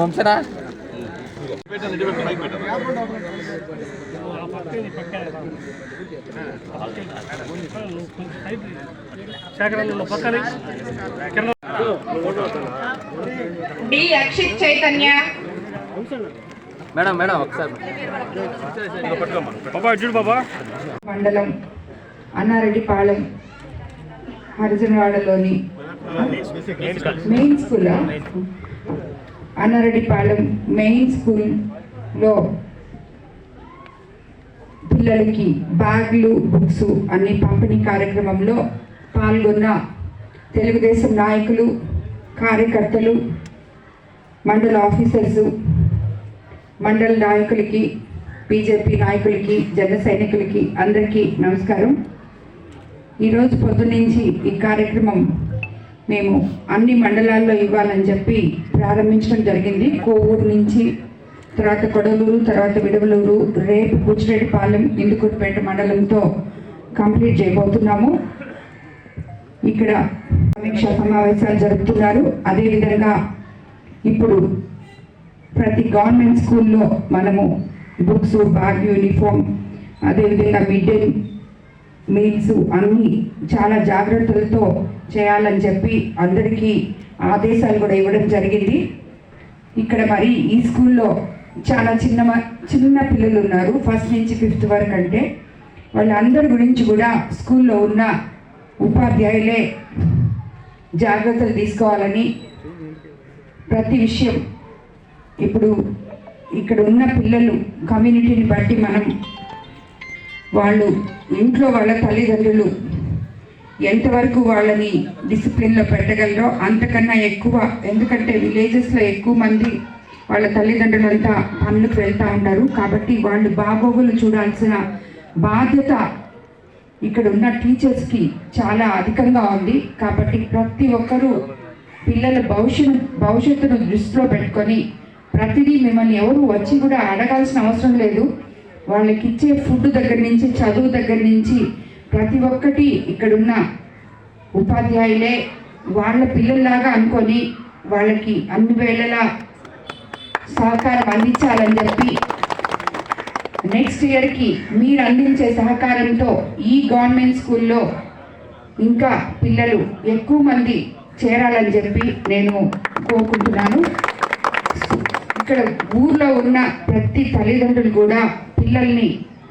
వంశనా డి Akshit Chaitanya madam madam ఒకసారి మండలం అన్నారెడ్డిపాళెం హరిజనవాడలోని మెయిన్ స్కూల్ అన్నారెడ్డిపాళెం మెయిన్ స్కూల్లో పిల్లలకి బ్యాగ్లు బుక్స్ అన్ని పంపిణీ కార్యక్రమంలో పాల్గొన్న తెలుగుదేశం నాయకులు కార్యకర్తలు మండల ఆఫీసర్సు మండల నాయకులకి బీజేపీ నాయకులకి జన సైనికులకి అందరికీ నమస్కారం. ఈరోజు పొద్దున్నుంచి ఈ కార్యక్రమం మేము అన్ని మండలాల్లో ఇవ్వాలని చెప్పి ప్రారంభించడం జరిగింది. కోవూరు నుంచి, తర్వాత కొడలూరు, తర్వాత విడవలూరు, రేపు బుచ్చిరెడ్డిపాలెం, ఇందుకూరుపేట మండలంతో కంప్లీట్ చేయబోతున్నాము. ఇక్కడ సమీక్షా సమావేశాలు జరుపుతున్నారు. అదేవిధంగా ఇప్పుడు ప్రతి గవర్నమెంట్ స్కూల్లో మనము బుక్స్, బ్యాగ్, యూనిఫామ్, అదేవిధంగా మిడ్ డే మీల్స్ అన్నీ చాలా జాగ్రత్తలతో చేయాలని చెప్పి అందరికీ ఆదేశాలు కూడా ఇవ్వడం జరిగింది. ఇక్కడ మరి ఈ స్కూల్లో చాలా చిన్న పిల్లలు ఉన్నారు, 1st నుంచి 5th వరకు. అంటే వాళ్ళందరి గురించి కూడా స్కూల్లో ఉన్న ఉపాధ్యాయులే జాగ్రత్తలు తీసుకోవాలని ప్రతి విషయం ఇప్పుడు ఇక్కడ ఉన్న పిల్లలు కమ్యూనిటీని బట్టి మనం వాళ్ళు ఇంట్లో వాళ్ళ తల్లిదండ్రులు ఎంతవరకు వాళ్ళని డిసిప్లిన్లో పెట్టగలరో అంతకన్నా ఎక్కువ, ఎందుకంటే విలేజెస్లో ఎక్కువ మంది వాళ్ళ తల్లిదండ్రులంతా పనులకు వెళ్తూ ఉంటారు. కాబట్టి వాళ్ళు బాగోగులు చూడాల్సిన బాధ్యత ఇక్కడ ఉన్న టీచర్స్కి చాలా అధికంగా ఉంది. కాబట్టి ప్రతి ఒక్కరూ పిల్లల భవిష్యత్తును దృష్టిలో పెట్టుకొని ప్రతిదీ మిమ్మల్ని ఎవరు వచ్చి కూడా అడగాల్సిన అవసరం లేదు. వాళ్ళకి ఇచ్చే ఫుడ్ దగ్గర నుంచి, చదువు దగ్గర నుంచి ప్రతి ఒక్కటి ఇక్కడున్న ఉపాధ్యాయులే వాళ్ళ పిల్లల్లాగా అనుకొని వాళ్ళకి అన్ని వేళలా సహకారం అందించాలని చెప్పి నెక్స్ట్ ఇయర్కి మీరు అందించే సహకారంతో ఈ గవర్నమెంట్ స్కూల్లో ఇంకా పిల్లలు ఎక్కువ మంది చేరాలని చెప్పి నేను కోరుకుంటున్నాను. ఇక్కడ ఊర్లో ఉన్న ప్రతి తల్లిదండ్రులు కూడా పిల్లల్ని